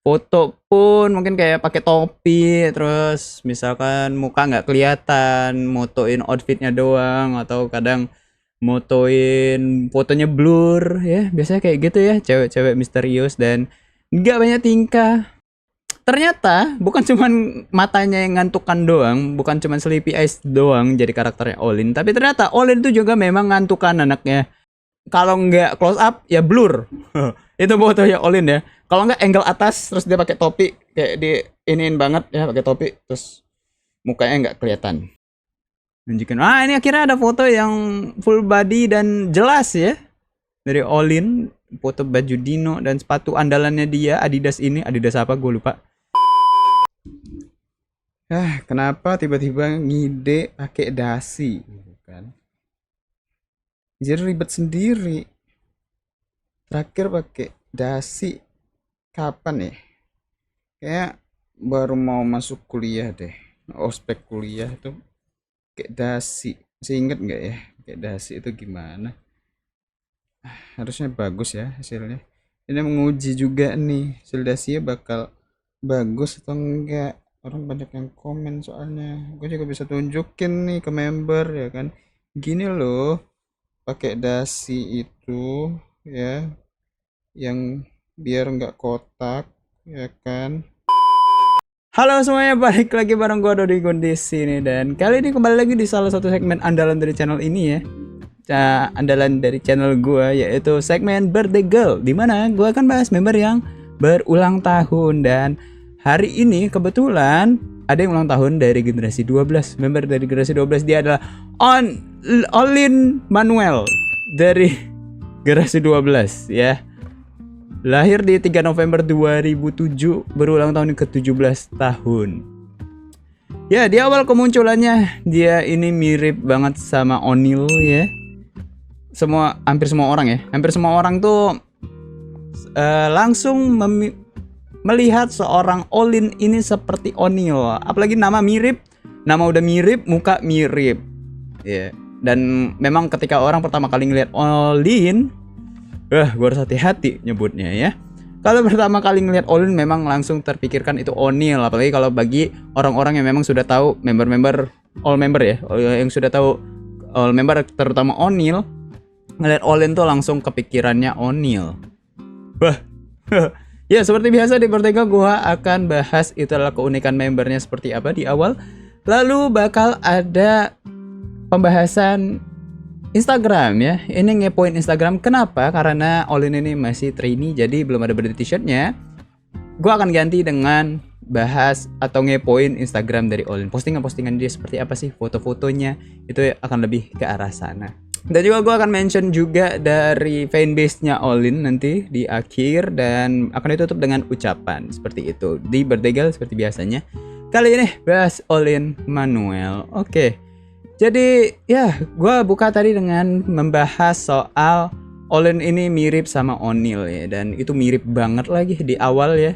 foto pun mungkin kayak pakai topi, terus misalkan muka nggak kelihatan, motoin outfitnya doang, atau kadang motoin fotonya blur ya, biasanya kayak gitu ya cewek-cewek misterius dan nggak banyak tingkah. Ternyata bukan cuman matanya yang ngantukan doang, bukan cuman sleepy eyes doang jadi karakternya Olin, tapi ternyata Olin itu juga memang ngantukan anaknya. Kalau nggak close up ya blur. Itu fotonya Olin ya. Kalau nggak angle atas terus dia pakai topi kayak di iniin banget ya, pakai topi terus mukanya nggak kelihatan. Nunjukin. Ah, ini akhirnya ada foto yang full body dan jelas ya dari Olin, foto baju Dino dan sepatu andalannya dia Adidas ini, Adidas apa gue lupa. Kenapa tiba-tiba ngide pakai dasi gitu kan? Jadi ribet sendiri. Terakhir pakai dasi kapan ya? Kayak baru mau masuk kuliah deh. Ospek kuliah itu kayak dasi. Masih inget nggak ya? Kayak dasi itu gimana? Harusnya bagus ya hasilnya. Ini menguji juga nih, hasil dasinya bakal bagus atau enggak. Orang banyak yang komen soalnya. Gue juga bisa tunjukin nih ke member ya kan. Gini loh, pakai dasi itu ya, yang biar nggak kotak ya kan. Halo semuanya, balik lagi bareng gue Dodi Gondis sini, dan kali ini kembali lagi di salah satu segmen andalan dari channel ini ya. Andalan dari channel gue yaitu segmen Birthday Girl, dimana gue akan bahas member yang berulang tahun. Dan hari ini kebetulan ada yang ulang tahun dari generasi 12. Member dari generasi 12 dia adalah Olin Manuel dari generasi 12 ya. Lahir di 3 November 2007, berulang tahun ke-17 tahun. Ya, di awal kemunculannya dia ini mirip banget sama O'Neil ya. Hampir semua orang tuh langsung melihat seorang Olin ini seperti O'Neil. Apalagi nama mirip, nama udah mirip, muka mirip. Ya. Dan memang ketika orang pertama kali ngeliat Olin, gue harus hati-hati nyebutnya ya. Kalau pertama kali ngeliat Olin memang langsung terpikirkan itu O'Neil. Apalagi kalau bagi orang-orang yang memang sudah tahu all member ya, yang sudah tahu all member terutama O'Neil, ngeliat Olin tuh langsung kepikirannya O'Neil. Wah. Ya, seperti biasa di Bertega gua akan bahas itulah keunikan membernya seperti apa di awal. Lalu bakal ada pembahasan Instagram ya. Ini ngepoin Instagram. Kenapa? Karena Olin ini masih trainee, jadi belum ada birthday t-shirtnya. Gua akan ganti dengan bahas atau ngepoin Instagram dari Olin. Postingan dia seperti apa sih, foto-fotonya, itu akan lebih ke arah sana. Dan juga gue akan mention juga dari fanbase-nya Olin nanti di akhir, dan akan ditutup dengan ucapan seperti itu di Birthday Girl seperti biasanya. Kali ini bahas Olin Manuel. Oke. Jadi ya, gue buka tadi dengan membahas soal Olin ini mirip sama O'Neil ya, dan itu mirip banget lagi di awal ya.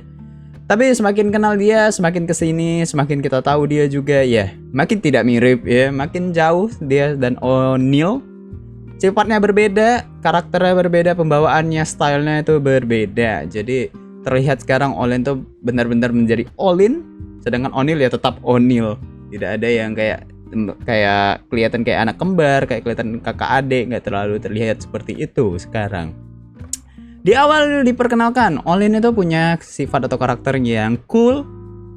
Tapi semakin kenal dia, semakin kesini, semakin kita tahu dia juga ya, makin tidak mirip ya, makin jauh dia dan O'Neil. Sifatnya berbeda, karakternya berbeda, pembawaannya, stylenya itu berbeda. Jadi terlihat sekarang Olin tuh benar-benar menjadi Olin, sedangkan O'Neil ya tetap O'Neil. Tidak ada yang kayak kelihatan kayak anak kembar, kayak kelihatan kakak adik, nggak terlalu terlihat seperti itu sekarang. Di awal diperkenalkan, Olin itu punya sifat atau karakter yang cool,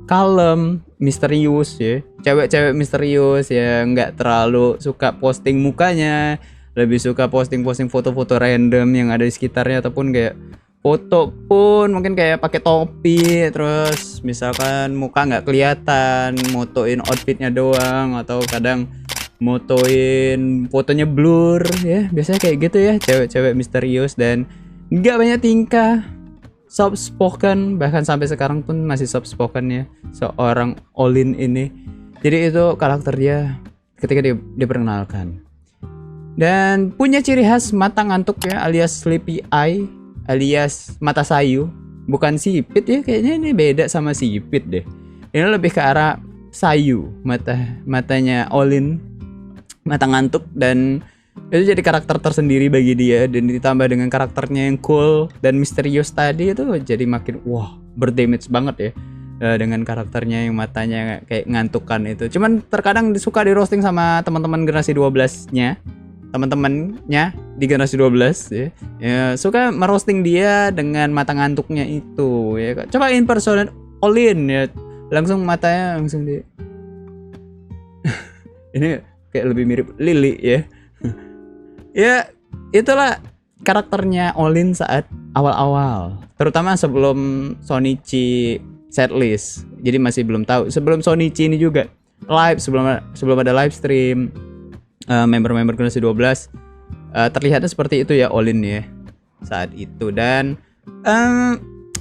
kalem, misterius ya. Cewek-cewek misterius ya, nggak terlalu suka posting mukanya, lebih suka posting foto-foto random yang ada di sekitarnya, ataupun kayak foto pun mungkin kayak pakai topi, terus misalkan muka nggak kelihatan, motoin outfitnya doang, atau kadang motoin fotonya blur ya, biasanya kayak gitu ya cewek-cewek misterius dan nggak banyak tingkah, soft spoken, bahkan sampai sekarang pun masih soft spoken ya seorang Olin ini. Jadi itu karakter dia ketika diperkenalkan. Dan punya ciri khas mata ngantuk ya, alias sleepy eye, alias mata sayu. Bukan sipit ya, kayaknya ini beda sama sipit deh. Ini lebih ke arah sayu, matanya Olin, mata ngantuk, dan itu jadi karakter tersendiri bagi dia. Dan ditambah dengan karakternya yang cool dan misterius tadi, itu jadi makin wah, berdamage banget ya, dengan karakternya yang matanya kayak ngantukan itu. Cuman terkadang suka di roasting sama teman-teman generasi 12-nya, teman-temannya di generasi 12 ya, suka merosting dia dengan mata ngantuknya itu ya. Coba impersonate Olin ya, langsung matanya langsung di ini kayak lebih mirip Lily ya. Ya itulah karakternya Olin saat awal-awal, terutama sebelum Shonichi setlist. Jadi masih belum tahu. Sebelum Shonichi ini juga live, sebelum ada live stream, member-member generasi 12 terlihatnya seperti itu ya Olin ya saat itu. Dan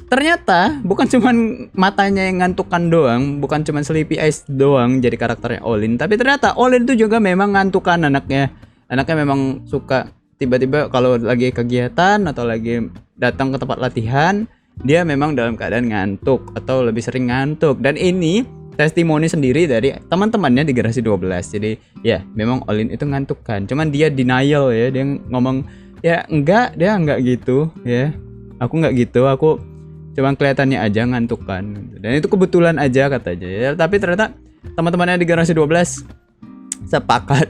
ternyata bukan cuman matanya yang ngantukan doang, bukan cuman sleepy eyes doang jadi karakternya Olin, tapi ternyata Olin itu juga memang ngantukan anaknya memang suka tiba-tiba kalau lagi kegiatan atau lagi datang ke tempat latihan, dia memang dalam keadaan ngantuk atau lebih sering ngantuk. Dan ini testimoni sendiri dari teman-temannya di generasi 12. Jadi ya memang Olin itu ngantuk kan, cuman dia denial ya, dia ngomong ya enggak, dia enggak gitu ya, aku enggak gitu, aku cuma kelihatannya aja ngantuk kan, dan itu kebetulan aja katanya ya. Tapi ternyata teman-temannya di generasi 12 sepakat,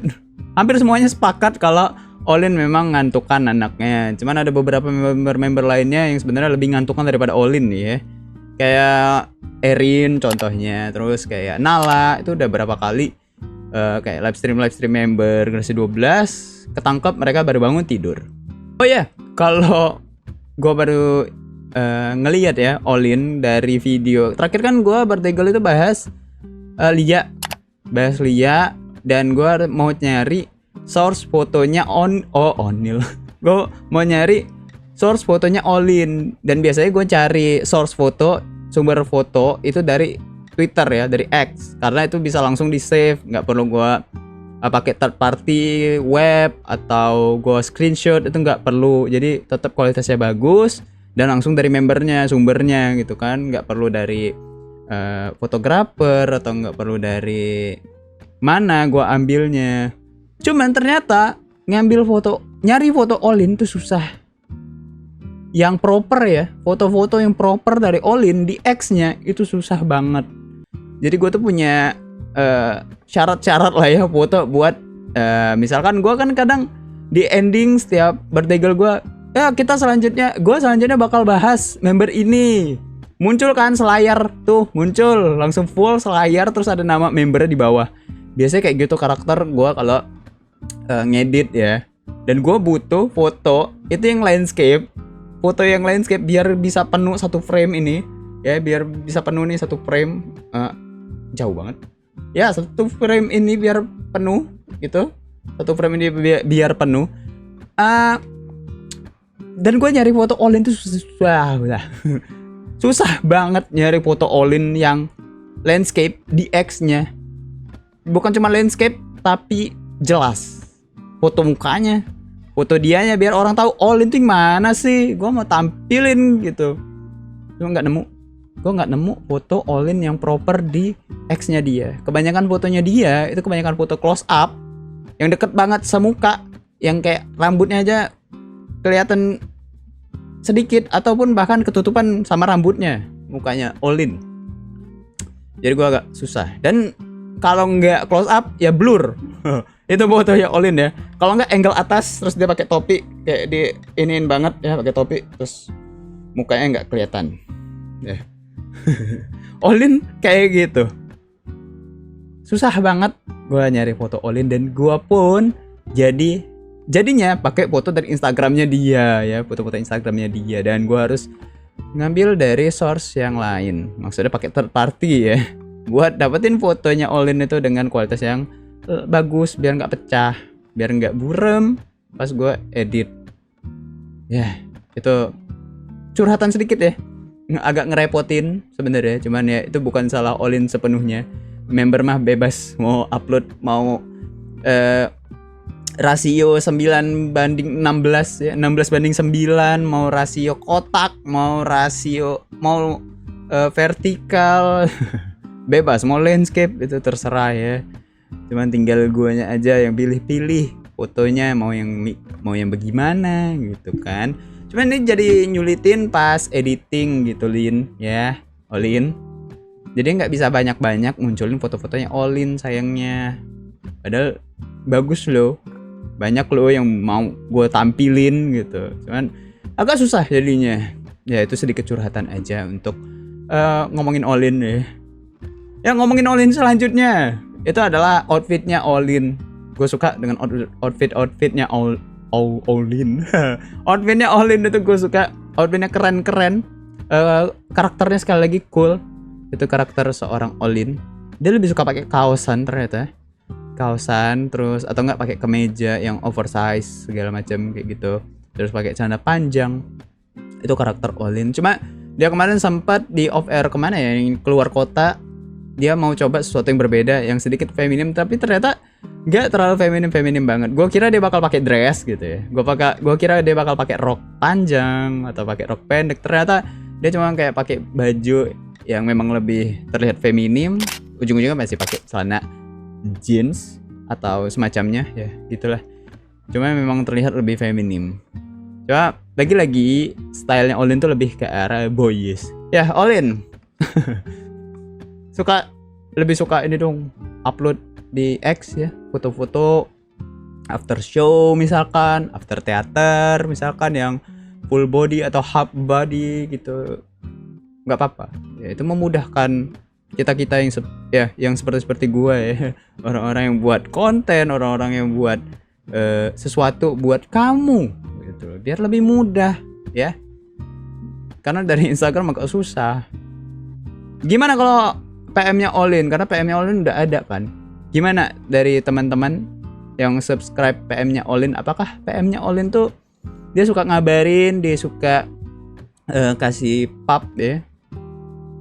hampir semuanya sepakat kalau Olin memang ngantukan anaknya. Cuman ada beberapa member-member lainnya yang sebenarnya lebih ngantukan daripada Olin nih ya, kayak Erin contohnya, terus kayak Nala itu udah berapa kali kayak live stream member generasi 12 ketangkep mereka baru bangun tidur. Oh ya, kalau gue baru ngelihat ya Olin dari video terakhir kan gue bertegel itu bahas Lia, dan gue mau nyari source fotonya Onil. Gue mau nyari source fotonya Olin, dan biasanya gue cari source foto, sumber foto itu dari Twitter ya, dari X, karena itu bisa langsung di save, nggak perlu gue pakai third party web atau gue screenshot, itu nggak perlu. Jadi tetap kualitasnya bagus dan langsung dari membernya sumbernya gitu kan, nggak perlu dari fotografer atau nggak perlu dari mana gue ambilnya. Cuman ternyata nyari foto Olin tuh susah, yang proper ya, foto-foto yang proper dari Olin di X-nya itu susah banget. Jadi gue tuh punya syarat-syarat lah ya foto buat misalkan gue kan kadang di ending setiap bertegel gue, ya gue selanjutnya bakal bahas member ini, muncul kan selayar tuh, muncul langsung full selayar terus ada nama membernya di bawah. Biasanya kayak gitu karakter gue kalau ngedit ya. Dan gue butuh foto itu yang landscape, biar bisa penuh satu frame ini ya, biar bisa penuh nih satu frame, jauh banget ya, satu frame ini biar penuh gitu, biar penuh. Dan gue nyari foto Olin tuh susah banget nyari foto Olin yang landscape di X-nya. Bukan cuma landscape tapi jelas foto mukanya, foto dianya, biar orang tahu Olin tuh mana sih. Gue mau tampilin gitu, gue nggak nemu foto Olin yang proper di X-nya dia. Kebanyakan fotonya dia itu kebanyakan foto close up yang deket banget semuka, yang kayak rambutnya aja kelihatan sedikit ataupun bahkan ketutupan sama rambutnya mukanya Olin. Jadi gue agak susah. Dan kalau nggak close up ya blur. Itu fotonya Olin ya. Kalau nggak angle atas terus dia pakai topi, kayak di iniin banget ya, pakai topi terus mukanya nggak kelihatan ya. Olin kayak gitu. Susah banget gue nyari foto Olin, dan gue pun jadinya pakai foto dari Instagramnya dia ya, foto-foto Instagramnya dia, dan gue harus ngambil dari source yang lain, maksudnya pakai third party ya, buat dapetin fotonya Olin itu dengan kualitas yang bagus, biar nggak pecah, biar nggak burem pas gue edit. Ya itu curhatan sedikit ya, agak ngerepotin sebenarnya, cuman ya itu bukan salah Olin sepenuhnya. Member mah bebas mau upload, mau rasio 9 banding 16 ya, 16 banding 9, mau rasio kotak, mau vertikal bebas, mau landscape itu terserah ya. Cuman tinggal guanya aja yang pilih-pilih fotonya mau yang bagaimana gitu kan. Cuman ini jadi nyulitin pas editing gitu Lin ya, Olin. Jadi nggak bisa banyak-banyak munculin foto-fotonya Olin sayangnya. Padahal bagus loh, banyak loh yang mau gue tampilin gitu. Cuman agak susah jadinya. Ya itu sedikit curhatan aja untuk ngomongin Olin ya. Ya ngomongin Olin selanjutnya itu adalah outfitnya Olin. Gue suka dengan outfitnya Olin. Outfitnya Olin itu gue suka. Outfitnya keren-keren. Karakternya sekali lagi cool. Itu karakter seorang Olin. Dia lebih suka pakai kaosan ternyata. Kaosan terus atau enggak pakai kemeja yang oversize segala macam kayak gitu. Terus pakai celana panjang. Itu karakter Olin. Cuma dia kemarin sempat di off air kemana ya, yang keluar kota. Dia mau coba sesuatu yang berbeda, yang sedikit feminim, tapi ternyata nggak terlalu feminim banget. Gue kira dia bakal pakai dress gitu ya. Gue kira dia bakal pakai rok panjang atau pakai rok pendek. Ternyata dia cuma kayak pakai baju yang memang lebih terlihat feminim. Ujung-ujungnya masih pakai celana jeans atau semacamnya ya, gitulah. Cuma memang terlihat lebih feminim. Coba lagi-lagi stylenya Olin tuh lebih ke arah boyish. Ya Olin. Lebih suka ini dong, upload di X ya, foto-foto after show misalkan, after theater misalkan yang full body atau half body gitu. Nggak apa-apa. Ya itu memudahkan kita yang seperti gue ya. Orang-orang yang buat konten, orang-orang yang buat sesuatu buat kamu gitu. Biar lebih mudah ya. Karena dari Instagram agak susah. Gimana kalau PM-nya Olin, karena PM-nya Olin udah ada kan. Gimana dari teman-teman yang subscribe PM-nya Olin? Apakah PM-nya Olin tuh dia suka ngabarin, dia suka kasih pub ya,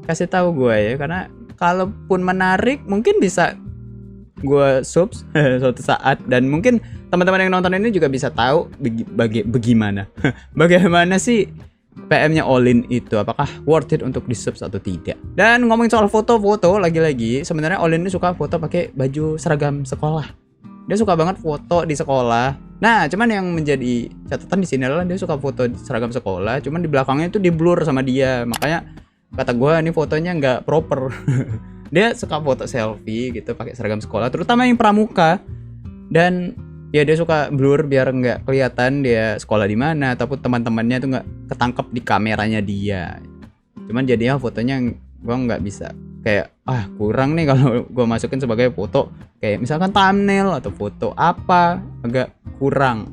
kasih tahu gue ya. Karena kalaupun menarik mungkin bisa gue subs suatu saat, dan mungkin teman-teman yang nonton ini juga bisa tahu bagaimana bagaimana sih PM-nya Olin itu, apakah worth it untuk di-subs atau tidak. Dan ngomongin soal foto-foto lagi-lagi, sebenarnya Olin ini suka foto pakai baju seragam sekolah. Dia suka banget foto di sekolah. Nah, cuman yang menjadi catatan di sini adalah dia suka foto di seragam sekolah, cuman di belakangnya itu di blur sama dia. Makanya kata gue ini fotonya nggak proper. Dia suka foto selfie gitu pakai seragam sekolah, terutama yang pramuka. Dan ya dia suka blur biar nggak kelihatan dia sekolah di mana, ataupun teman-temannya tuh nggak ketangkep di kameranya dia. Cuman jadinya fotonya gue nggak bisa, kayak kurang nih kalau gue masukin sebagai foto kayak misalkan thumbnail atau foto apa, agak kurang.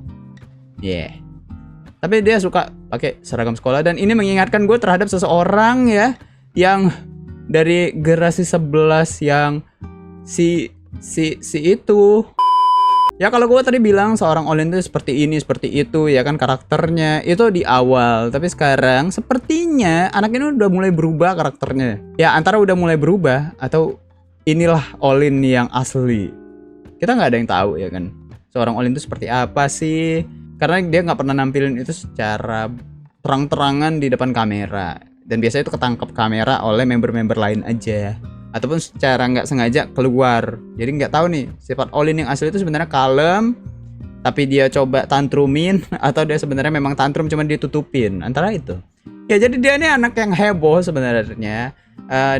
Tapi dia suka pakai seragam sekolah, dan ini mengingatkan gue terhadap seseorang ya yang dari generasi 11 yang si itu. Ya kalau gue tadi bilang seorang Olin itu seperti ini, seperti itu ya kan karakternya itu di awal. Tapi sekarang sepertinya anak ini udah mulai berubah karakternya. Ya antara udah mulai berubah atau inilah Olin yang asli. Kita nggak ada yang tahu ya kan. Seorang Olin itu seperti apa sih? Karena dia nggak pernah nampilin itu secara terang-terangan di depan kamera. Dan biasanya itu ketangkep kamera oleh member-member lain aja. Ataupun secara nggak sengaja keluar. Jadi nggak tahu nih sifat Olin yang asli itu sebenarnya kalem, tapi dia coba tantrumin, atau dia sebenarnya memang tantrum cuman ditutupin. Antara itu. Ya jadi dia ini anak yang heboh sebenarnya.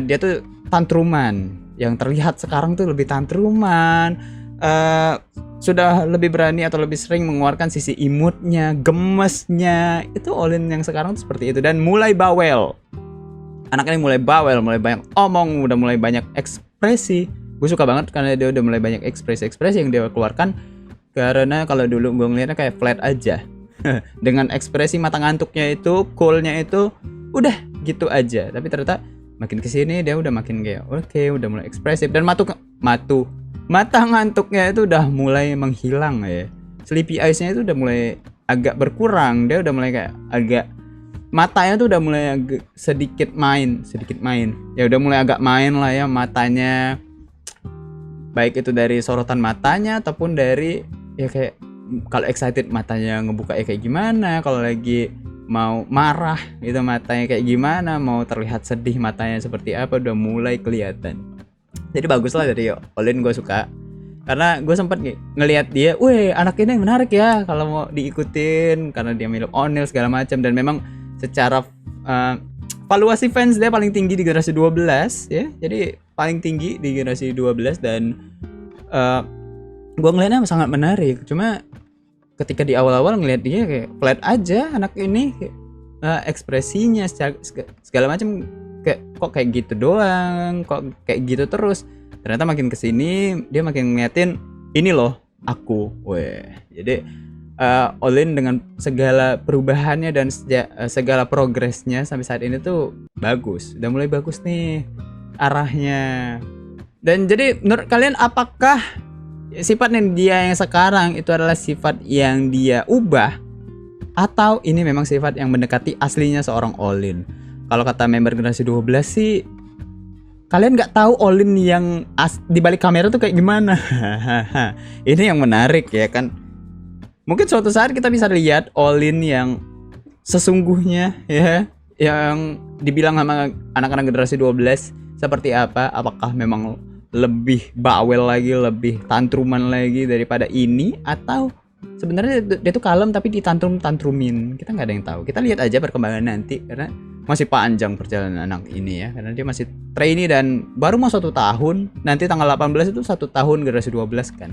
Dia tuh tantruman. Yang terlihat sekarang tuh lebih tantruman. Sudah lebih berani atau lebih sering mengeluarkan sisi imutnya, gemesnya. Itu Olin yang sekarang tuh seperti itu, dan mulai bawel. Anak ini mulai bawel, mulai banyak omong, udah mulai banyak ekspresi. Gue suka banget karena dia udah mulai banyak ekspresi-ekspresi yang dia keluarkan. Karena kalau dulu gue ngeliatnya kayak flat aja. Dengan ekspresi mata ngantuknya itu, coolnya itu, udah gitu aja. Tapi ternyata makin kesini dia udah makin kayak oke, udah mulai ekspresif. Dan mata ngantuknya itu udah mulai menghilang ya. Sleepy eyes-nya itu udah mulai agak berkurang. Dia udah mulai kayak agak, matanya tuh udah mulai agak sedikit main. Ya udah mulai agak main lah ya matanya. Baik itu dari sorotan matanya ataupun dari ya kayak kalau excited matanya ngebuka ya kayak gimana, kalau lagi mau marah gitu matanya kayak gimana, mau terlihat sedih matanya seperti apa, udah mulai kelihatan. Jadi bagus lah dari Olin, gue suka. Karena gue sempat ngelihat dia, weh anak ini menarik ya kalau mau diikutin karena dia mirip O'Neal segala macam, dan memang secara valuasi fans dia paling tinggi di generasi 12 ya. Jadi paling tinggi di generasi 12 dan gue ngeliatnya sangat menarik. Cuma ketika di awal-awal ngeliat dia kayak flat aja anak ini, ekspresinya segala macam kok kayak gitu doang, kok kayak gitu terus. Ternyata makin kesini dia makin ngeliatin ini loh aku, weh. Jadi Olin dengan segala perubahannya dan segala progresnya sampai saat ini tuh bagus, udah mulai bagus nih arahnya. Dan jadi menurut kalian apakah sifatnya dia yang sekarang itu adalah sifat yang dia ubah atau ini memang sifat yang mendekati aslinya seorang Olin? Kalau kata member generasi 12 sih, kalian nggak tahu Olin yang di balik kamera tuh kayak gimana. Ini yang menarik ya kan. Mungkin suatu saat kita bisa lihat Olin yang sesungguhnya ya, yang dibilang sama anak-anak generasi 12 seperti apa. Apakah memang lebih bawel lagi, lebih tantruman lagi daripada ini, atau sebenarnya dia tuh kalem tapi ditantrumin. Kita nggak ada yang tahu. Kita lihat aja perkembangan nanti karena masih panjang perjalanan anak ini ya, karena dia masih trainee dan baru mau 1 tahun. Nanti tanggal 18 itu 1 tahun generasi 12 kan.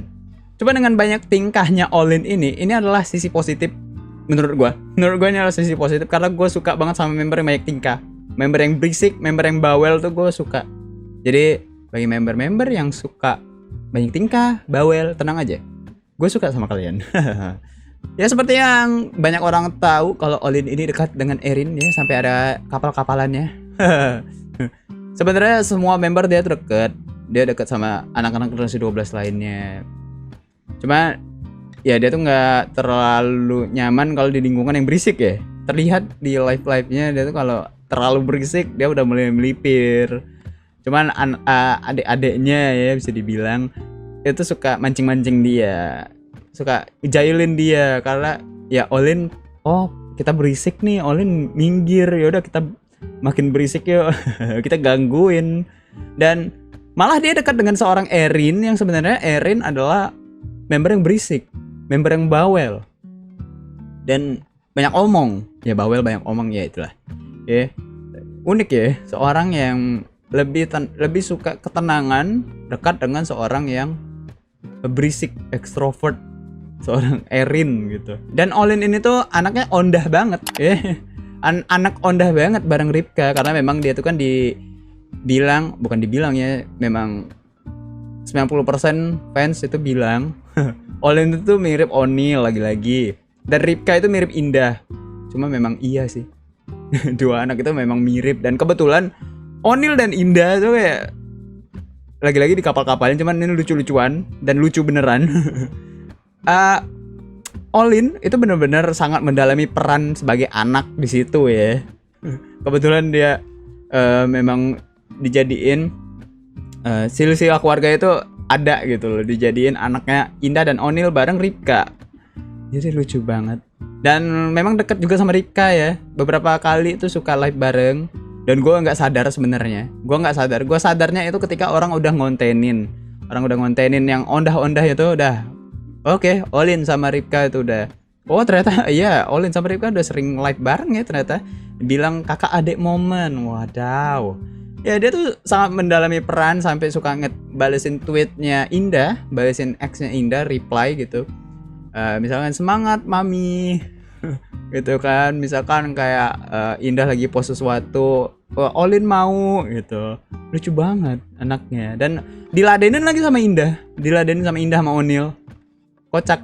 Coba dengan banyak tingkahnya Olin ini adalah sisi positif menurut gue. Menurut gue ini adalah sisi positif karena gue suka banget sama member yang banyak tingkah, member yang berisik, member yang bawel tuh gue suka. Jadi bagi member-member yang suka banyak tingkah, bawel, tenang aja, gue suka sama kalian. Ya seperti yang banyak orang tahu kalau Olin ini dekat dengan Erin ya, sampai ada kapal-kapalannya. Sebenarnya semua member dia tuh dia dekat sama anak-anak generasi 12 lainnya. Cuma ya dia tuh nggak terlalu nyaman kalau di lingkungan yang berisik ya. Terlihat di live-nya dia tuh kalau terlalu berisik dia udah mulai melipir. Cuman adik-adiknya ya bisa dibilang itu suka mancing-mancing dia, suka jailin dia karena ya Olin, oh kita berisik nih, Olin minggir, yaudah kita makin berisik yuk. Kita gangguin. Dan malah dia dekat dengan seorang Erin yang sebenarnya Erin adalah member yang berisik, member yang bawel dan banyak omong. Ya bawel banyak omong ya itulah. Ya unik ya, seorang yang lebih suka ketenangan dekat dengan seorang yang berisik, ekstrovert, seorang Erin gitu. Dan Olin ini tuh anaknya ondah banget ya. Anak ondah banget bareng Ripka karena memang dia tuh kan bukan dibilang ya, memang 90% fans itu bilang Olin itu tuh mirip O'Neal lagi-lagi, dan Ripka itu mirip Indah. Cuma memang iya sih. Dua anak itu memang mirip, dan kebetulan O'Neal dan Indah tuh kayak lagi-lagi di kapal-kapalnya, cuman ini lucu-lucuan dan lucu beneran. Olin itu benar-benar sangat mendalami peran sebagai anak di situ ya. Kebetulan dia memang dijadiin silsilah keluarga itu ada gitu loh, dijadiin anaknya Indah dan O'Neal bareng Ripka. Jadi lucu banget. Dan memang dekat juga sama Ripka ya. Beberapa kali itu suka live bareng. Dan gue nggak sadar sebenarnya. Gue sadarnya itu ketika orang udah ngontenin yang ondah-ondah itu udah. Oke, Olin sama Ripka itu udah. Oh ternyata iya, Olin sama Ripka udah sering live bareng ya ternyata. Bilang kakak adik momen. Wadaw. Ya dia tuh sangat mendalami peran sampai suka balesin tweetnya Indah, balesin X-nya Indah, reply gitu. Misalkan semangat mami. Gitu kan. Misalkan kayak Indah lagi post sesuatu, Olin mau gitu. Lucu banget anaknya. Dan diladenin lagi sama Indah. Diladenin sama Indah sama O'Neal. Kocak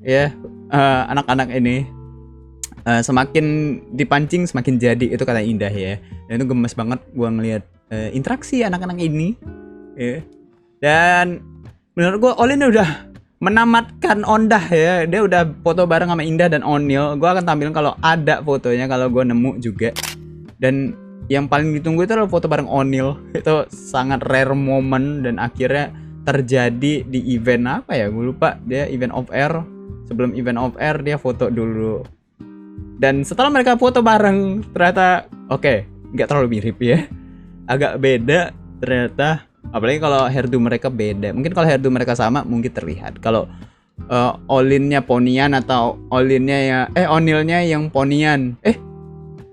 ya, anak-anak ini semakin dipancing semakin jadi, itu kata Indah ya. Dan itu gemes banget gua ngelihat interaksi anak-anak ini ya. Dan menurut gua Olin udah menamatkan ondah ya. Dia udah foto bareng sama Indah dan O'Neal. Gua akan tampilin kalau ada fotonya, kalau gua nemu juga. Dan yang paling ditunggu itu adalah foto bareng O'Neal. Itu sangat rare moment dan akhirnya terjadi di event apa ya, gue lupa. Dia event off air. Sebelum event off air dia foto dulu. Dan setelah mereka foto bareng ternyata oke, nggak terlalu mirip ya, agak beda ternyata. Apalagi kalau hairdo mereka beda. Mungkin kalau hairdo mereka sama mungkin terlihat. Kalau Olinnya ponian atau Onilnya yang ponian.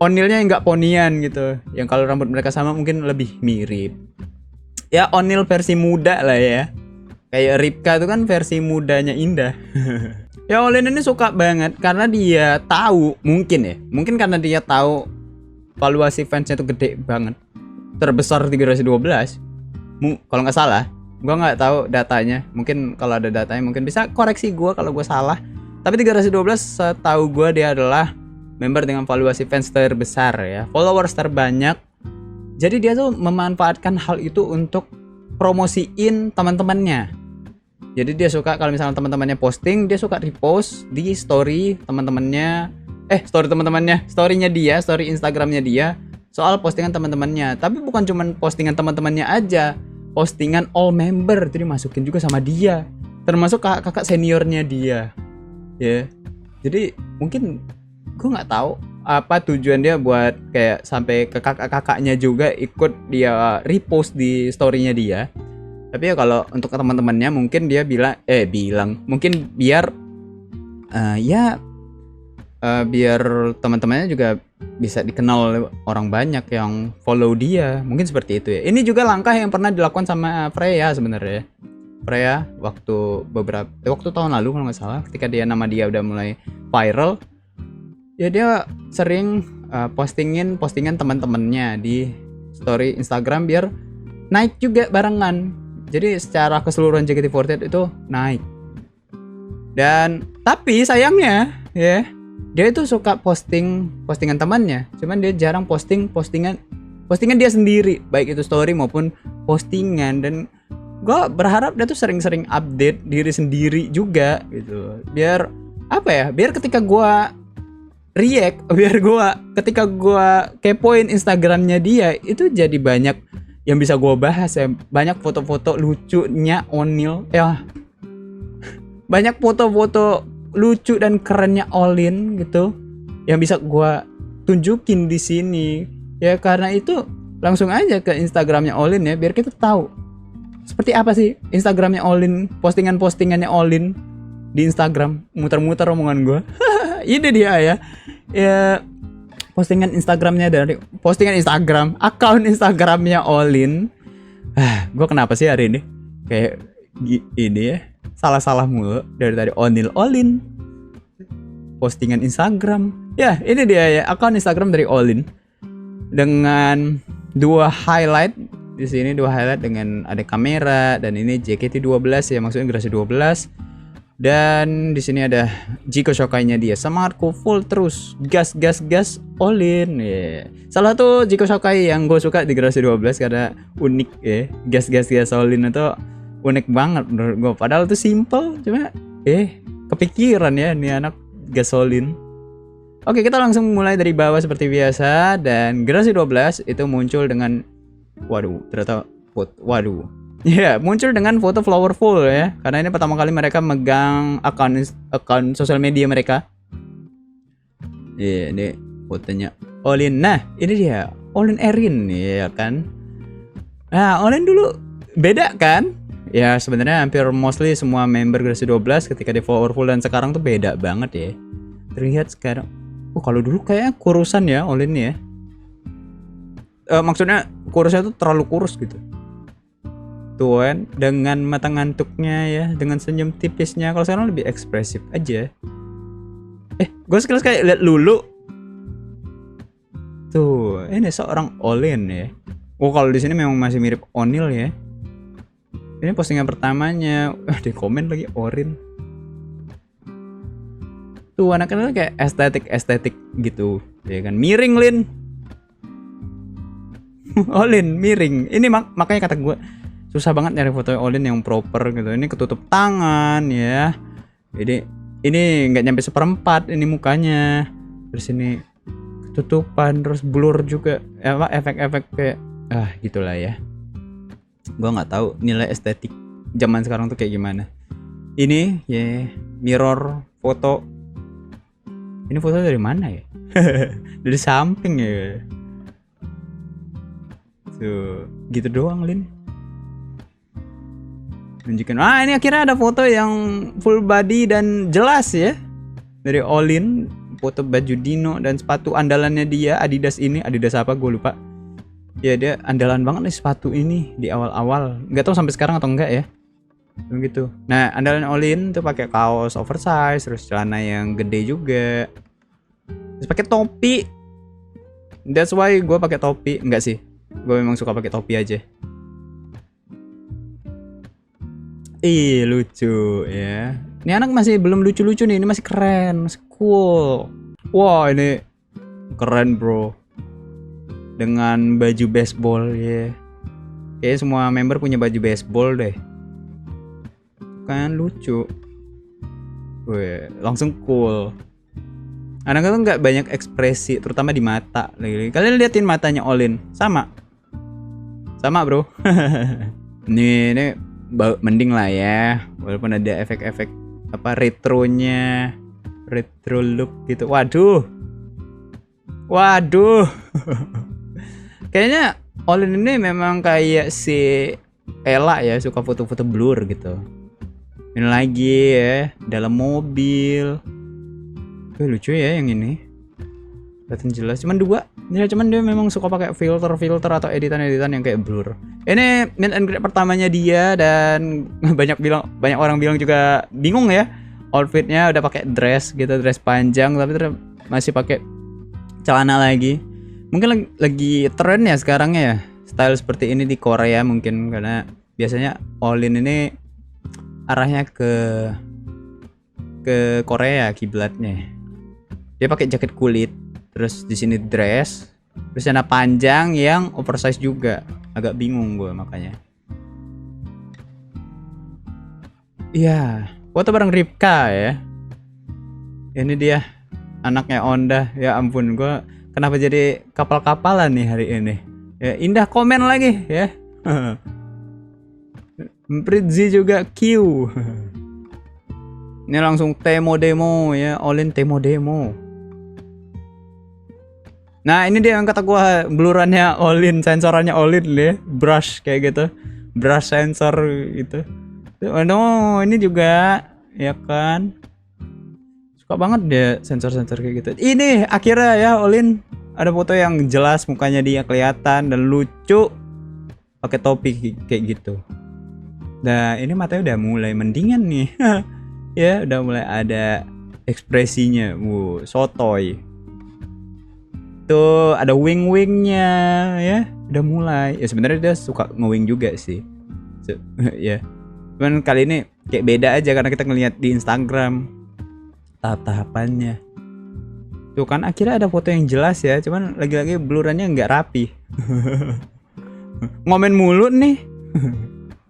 Onilnya yang nggak ponian gitu. Yang kalau rambut mereka sama mungkin lebih mirip. Ya Onil versi muda lah ya. Kayak Ripka itu kan versi mudanya Indah. Ya Olin ini suka banget karena dia tahu mungkin karena dia tahu valuasi fansnya itu gede banget, terbesar di generasi 12. Kalau nggak salah, gua nggak tahu datanya. Mungkin kalau ada datanya mungkin bisa koreksi gua kalau gua salah. Tapi di generasi 12 setahu gua dia adalah member dengan valuasi fans terbesar ya, followers terbanyak. Jadi dia tuh memanfaatkan hal itu untuk promosiin teman-temannya. Jadi dia suka kalau misalnya teman-temannya posting, dia suka repost di story teman-temannya, story-nya dia, story Instagramnya dia soal postingan teman-temannya. Tapi bukan cuma postingan teman-temannya aja, postingan all member itu dimasukin juga sama dia, termasuk kakak seniornya dia. Ya, jadi mungkin gue nggak tahu apa tujuan dia buat kayak sampai ke kakak-kakaknya juga ikut dia repost di story-nya dia. Tapi ya kalau untuk teman-temannya mungkin dia bilang mungkin biar biar teman-temannya juga bisa dikenal oleh orang banyak yang follow dia. Mungkin seperti itu ya. Ini juga langkah yang pernah dilakukan sama Freya sebenarnya. Freya waktu tahun lalu kalau nggak salah, ketika nama dia udah mulai viral, ya dia sering postingan teman-temannya di story Instagram biar naik juga barengan. Jadi secara keseluruhan JKT48 itu naik. Tapi sayangnya ya, dia itu suka postingan temannya, cuman dia jarang postingan dia sendiri, baik itu story maupun postingan. Dan gue berharap dia tuh sering-sering update diri sendiri juga gitu. Biar ketika gue ketika gue kepoin Instagramnya dia, itu jadi banyak yang bisa gue bahas ya. Banyak foto-foto lucunya Onil ya, banyak foto-foto lucu dan kerennya Olin gitu yang bisa gue tunjukin di sini ya. Karena itu langsung aja ke Instagramnya Olin ya, biar kita tahu seperti apa sih Instagramnya Olin, postingannya Olin di Instagram. Muter-muter omongan gue. Ini dia ya postingan akun Instagramnya Olin. Gue kenapa sih hari ini kayak ini ya, salah mulu dari tadi. Olin postingan Instagram ya, ini dia ya akun Instagram dari Olin dengan dua highlight di sini, dengan ada kamera dan ini JKT12 ya, maksudnya generasi 12. Dan di sini ada Jiko Shokai-nya dia, semangatku full terus, gas Olin. Yeah. Salah satu Jiko Shokai yang gue suka di generasi 12 karena unik ya. Gas Olin itu unik banget menurut gue. Padahal itu simple, cuma kepikiran ya nih anak gas Olin. Oke, kita langsung mulai dari bawah seperti biasa. Dan generasi 12 itu muncul dengan muncul dengan foto Flowerful ya, karena ini pertama kali mereka megang akun sosial media mereka. Ini fotonya Olin. Nah, ini dia Olin Erin ya kan. Nah, Olin dulu beda kan? Ya sebenarnya hampir mostly semua member generasi 12 ketika di Flowerful dan sekarang tuh beda banget ya. Terlihat sekarang. Kalau dulu kayaknya kurusan ya Olin ya. Maksudnya kurusnya tuh terlalu kurus gitu. Tuan dengan mata ngantuknya ya, dengan senyum tipisnya. Kalau sekarang lebih ekspresif aja. Gue sekilas kayak lihat Lulu. Tuh, ini seorang Olin ya. Kalau di sini memang masih mirip Onil ya. Ini postingan pertamanya. Di komen lagi Orin. Tuh anaknya kayak estetik gitu, ya kan. Miring Lin. Olin miring. Ini makanya kata gue susah banget nyari foto Olin yang proper gitu. Ini ketutup tangan ya. Jadi ini nggak nyampe seperempat ini mukanya. Terus ini ketutupan, terus blur juga. Efek-efek kayak gitulah ya. Gua nggak tahu nilai estetik zaman sekarang tuh kayak gimana. Ini ya mirror foto. Ini foto dari mana ya? Dari samping ya. Tuh, gitu doang Lin. Nunjukin, ini akhirnya ada foto yang full body dan jelas ya dari Olin, foto baju Dino dan sepatu andalannya dia, Adidas ini, Adidas apa gue lupa. Ya dia andalan banget nih sepatu ini di awal-awal. Nggak tahu sampai sekarang atau enggak ya. Begitu. Nah, andalan Olin tuh pakai kaos oversize, terus celana yang gede juga. Terus pakai topi. That's why gue pakai topi. Enggak sih. Gue memang suka pakai topi aja. Ih, lucu ya. Ini anak masih belum lucu-lucu nih, ini masih keren, masih cool. Wah, ini keren bro. Dengan baju baseball ya. Kayaknya semua member punya baju baseball deh. Kan lucu. Wih, langsung cool. Anak itu nggak banyak ekspresi, terutama di mata. Kalian liatin matanya Olin, sama bro. Ini mending lah ya, walaupun ada efek-efek apa retronya, retro look gitu. Waduh. Kayaknya Olin ini memang kayak si Ella ya, suka foto-foto blur gitu. Ini lagi ya, dalam mobil. Lucu ya yang ini. Kelihatan jelas, cuman dua. Ya, cuman dia memang suka pakai filter atau editan yang kayak blur. Ini meet and greet pertamanya dia, dan banyak orang bilang juga bingung ya. Outfitnya udah pakai dress gitu, dress panjang, tapi masih pakai celana lagi. Mungkin lagi tren ya sekarang ya, style seperti ini di Korea mungkin, karena biasanya Olin ini arahnya ke Korea kiblatnya. Dia pakai jaket kulit, terus di sini dress, terus celana panjang yang oversize juga. Agak bingung gue makanya. Iya, foto bareng Ripka ya. Ini dia anaknya Onda. Ya ampun, gue kenapa jadi kapal-kapalan nih hari ini. Ya, indah komen lagi ya. Pritzi juga Q. Ini langsung demo ya, Olin demo. Nah, ini dia yang kata gua, blurannya Olin, sensorannya Olin ya, brush kayak gitu. Brush sensor gitu. Oh, ini juga ya kan. Suka banget dia sensor-sensor kayak gitu. Ini akhirnya ya Olin ada foto yang jelas mukanya dia kelihatan dan lucu. Pakai topi kayak gitu. Nah, ini matanya udah mulai mendingan nih. Ya, udah mulai ada ekspresinya. Sotoy. Tuh ada wing-wingnya ya, udah mulai. Ya sebenarnya dia suka nge-wing juga sih. Ya. Cuman kali ini kayak beda aja karena kita ngelihat di Instagram tahap-tahapannya. Tuh kan akhirnya ada foto yang jelas ya, cuman lagi-lagi blurannya nggak rapi. Ngomen mulu nih.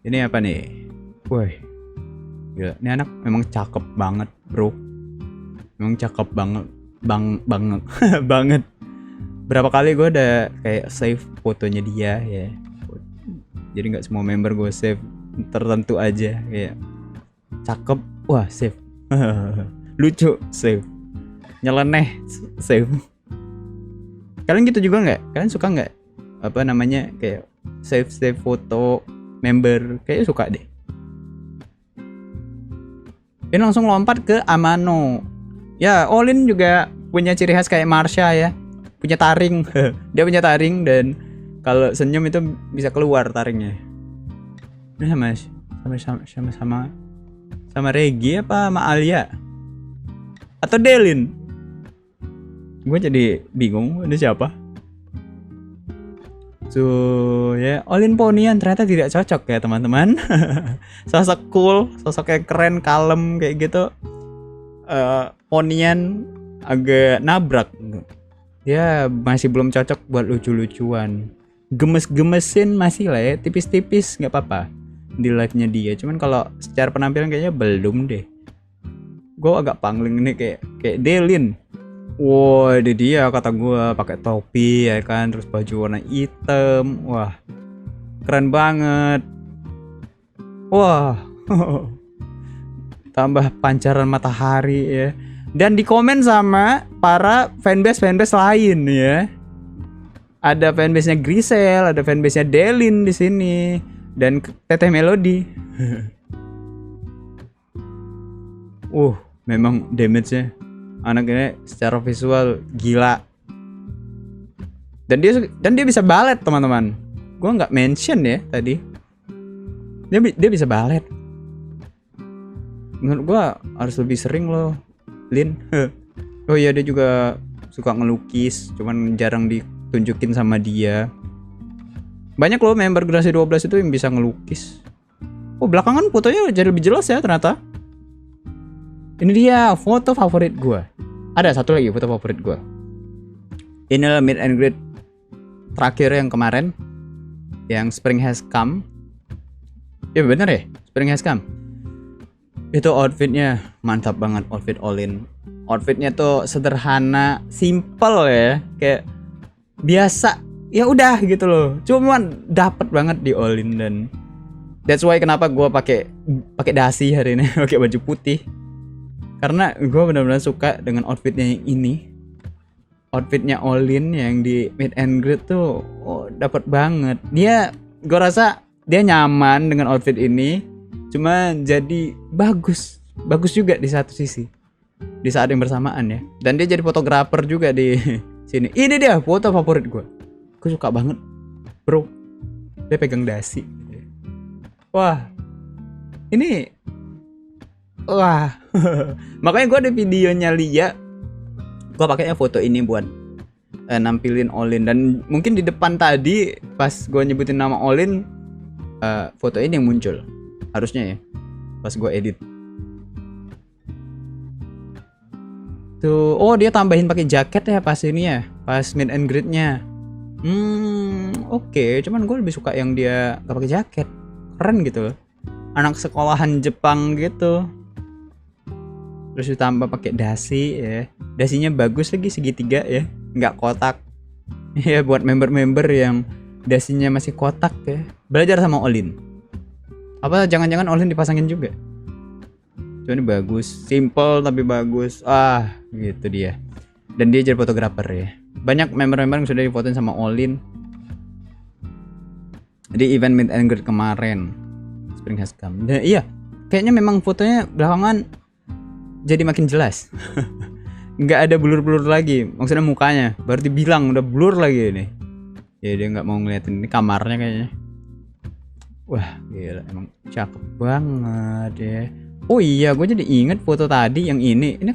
Ini apa nih? Woi. Gila, ini anak memang cakep banget, bro. Memang cakep banget. Banget. Berapa kali gue udah kayak save fotonya dia ya. Jadi nggak semua member gue save, tertentu aja kayak cakep, wah save. Lucu save. Nyeleneh save. Kalian gitu juga nggak? Kalian suka nggak apa namanya kayak save foto member? Kayaknya suka deh. Ini langsung lompat ke Amano. Ya, Olin juga punya ciri khas kayak Marsha ya. Punya taring. Dia punya taring dan kalau senyum itu bisa keluar taringnya. Ini sama Regi apa sama Alia? Atau Delin? Gue jadi bingung ini siapa. So ya, Olin Ponian ternyata tidak cocok ya teman-teman. Sosok cool, sosok yang keren, kalem kayak gitu. Ponian agak nabrak. Ya masih belum cocok buat lucu-lucuan. Gemes-gemesin masih lah ya, tipis-tipis nggak apa-apa di live-nya dia. Cuman kalau secara penampilan kayaknya belum deh. Gue agak pangling ini kayak Delin. Wow, ini dia kata gue, pakai topi ya kan, terus baju warna hitam. Wah, keren banget. Wah, tambah pancaran matahari ya. Dan di komen sama para fanbase lain ya. Ada fanbase-nya Grisel, ada fanbase-nya Delin di sini, dan Teteh Melody. Memang damage-nya anak ini secara visual gila. Dan dia bisa balet, teman-teman. Gua nggak mention ya tadi. Dia bisa balet. Menurut gua harus lebih sering loh, Lin. Oh iya, dia juga suka ngelukis, cuman jarang ditunjukin sama dia. Banyak loh member Generasi 12 itu yang bisa ngelukis. Belakangan fotonya jadi lebih jelas ya ternyata. Ini dia foto favorit gua. Ada satu lagi foto favorit gua. Inilah meet and greet terakhir yang kemarin, yang Spring Has Come. Ya bener ya, Spring Has Come. Itu outfitnya mantap banget, outfit all-in. Outfitnya tuh sederhana, simple ya, kayak biasa. Ya udah gitu loh. Cuman dapat banget di all-in, dan that's why kenapa gue pakai dasi hari ini, pakai baju putih. Karena gue benar-benar suka dengan outfitnya yang ini. Outfitnya all-in yang di meet and greet tuh dapat banget. Gue rasa dia nyaman dengan outfit ini. Cuma jadi bagus juga di satu sisi, di saat yang bersamaan ya. Dan dia jadi fotografer juga di sini. Ini dia foto favorit gue. Gue suka banget, bro. Dia pegang dasi. Wah, ini makanya gue ada videonya Lia. Gue pakainya foto ini buat nampilin all-in. Dan mungkin di depan tadi pas gue nyebutin nama all-in, foto ini yang muncul. Harusnya ya, pas gue edit. Tuh, dia tambahin pakai jaket ya pas ini ya, pas meet and greet-nya. Oke. Cuman gue lebih suka yang dia gak pakai jaket. Keren gitu loh. Anak sekolahan Jepang gitu. Terus ditambah pakai dasi ya. Dasinya bagus lagi, segitiga ya, nggak kotak. Ya buat member-member yang dasinya masih kotak ya, belajar sama all-in. Apa jangan-jangan all-in dipasangin juga? Ini bagus, simple tapi bagus. Gitu dia. Dan dia jadi fotografer ya. Banyak member-member yang sudah difotoin sama all-in di event meet and greet kemarin, Spring Has Come. Dan iya, kayaknya memang fotonya belakangan jadi makin jelas. Nggak ada blur-blur lagi. Maksudnya mukanya baru dibilang udah blur lagi ini. Ya dia nggak mau ngeliatin ini kamarnya kayaknya. Wah gila, emang cakep banget ya. Oh iya, gue jadi inget foto tadi yang ini. Ini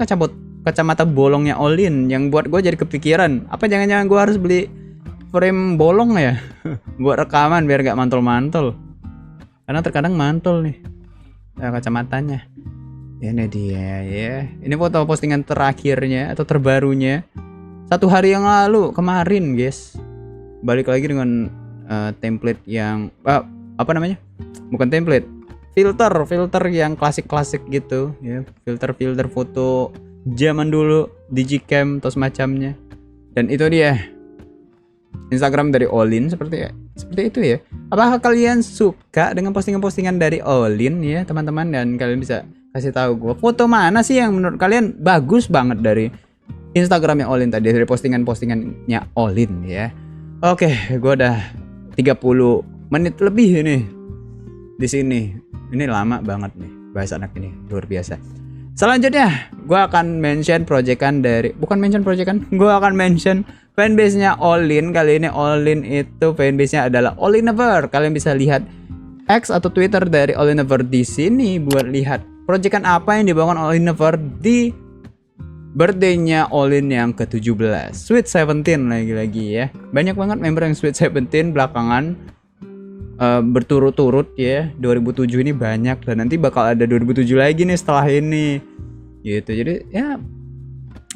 kacamata bolongnya all-in yang buat gue jadi kepikiran. Apa jangan-jangan gue harus beli frame bolong ya? Buat rekaman biar nggak mantul-mantul. Karena terkadang mantul nih kacamatanya. Ini dia ya. Ini foto postingan terakhirnya atau terbarunya 1 hari yang lalu, kemarin guys. Balik lagi dengan template yang apa namanya? Bukan template, filter yang klasik gitu ya. Filter foto zaman dulu, digicam atau semacamnya. Dan itu dia Instagram dari all-in seperti itu ya. Apakah kalian suka dengan postingan-postingan dari all-in ya teman-teman? Dan kalian bisa kasih tahu gue foto mana sih yang menurut kalian bagus banget dari Instagramnya all-in tadi, dari postingannya all-in ya. Oke, gue udah 30 menit lebih ini di sini. Ini lama banget nih bahas anak ini, luar biasa. Selanjutnya gue akan mention gue akan mention fanbase-nya all-in. Kali ini all-in itu fanbase-nya adalah All-in-Never. Kalian bisa lihat X atau Twitter dari All-in-Never di sini buat lihat proyekan apa yang dibangun All-in-Never di birthday-nya all-in yang ke-17, Sweet 17 lagi-lagi ya. Banyak banget member yang Sweet 17 belakangan berturut-turut ya. 2007 ini banyak, dan nanti bakal ada 2007 lagi nih setelah ini gitu. Jadi ya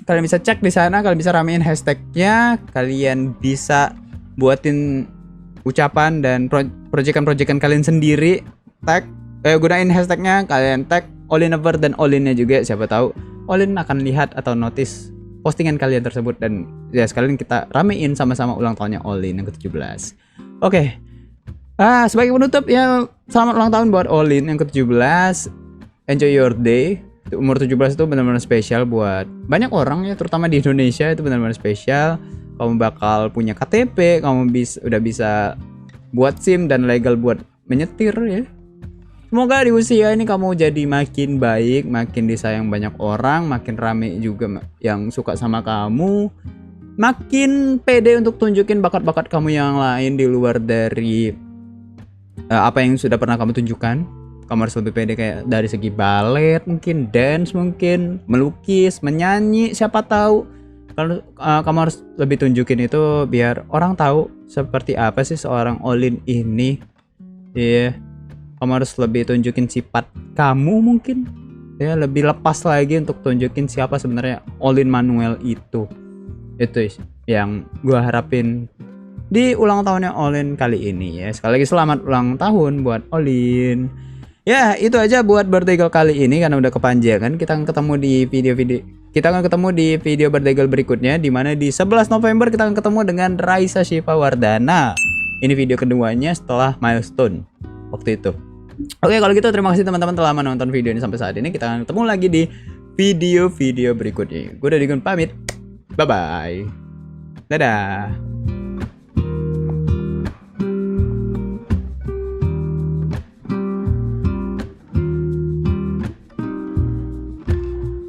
kalian bisa cek di sana, kalian bisa ramein hashtagnya, kalian bisa buatin ucapan dan proyekan kalian sendiri, gunain hashtagnya, kalian tag All-in-Never dan all-in-nya juga. Siapa tahu all-in akan lihat atau notice postingan kalian tersebut, dan ya sekalian kita ramein sama-sama ulang tahunnya all-in yang ke-17. Oke. Sebagai penutup ya, selamat ulang tahun buat all-in yang ke-17. Enjoy your day. Umur 17 itu benar-benar spesial buat banyak orang ya, terutama di Indonesia itu benar-benar spesial. Kamu bakal punya KTP, kamu udah bisa buat SIM dan legal buat menyetir ya. Semoga di usia ini kamu jadi makin baik, makin disayang banyak orang, makin rame juga yang suka sama kamu, makin pede untuk tunjukin bakat-bakat kamu yang lain di luar dari apa yang sudah pernah kamu tunjukkan. Kamu harus lebih pede kayak dari segi balet, mungkin dance, mungkin melukis, menyanyi, siapa tahu. Kalau kamu harus lebih tunjukin itu biar orang tahu seperti apa sih seorang Olin ini. Iya, kamu harus lebih tunjukin sifat kamu mungkin. Ya, lebih lepas lagi untuk tunjukin siapa sebenarnya Olin Manuel itu. Itu yang gua harapin di ulang tahunnya Olin kali ini ya. Sekali lagi selamat ulang tahun buat Olin. Ya, itu aja buat birthday girl kali ini karena udah kepanjangan. Kita akan ketemu di video birthday girl berikutnya, di mana di 11 November kita akan ketemu dengan Raisa Shiva Wardana. Ini video keduanya setelah milestone waktu itu. Oke, kalau gitu terima kasih teman-teman telah menonton video ini sampai saat ini. Kita akan ketemu lagi di video-video berikutnya. Gue udah Digun pamit. Bye bye. Dadah.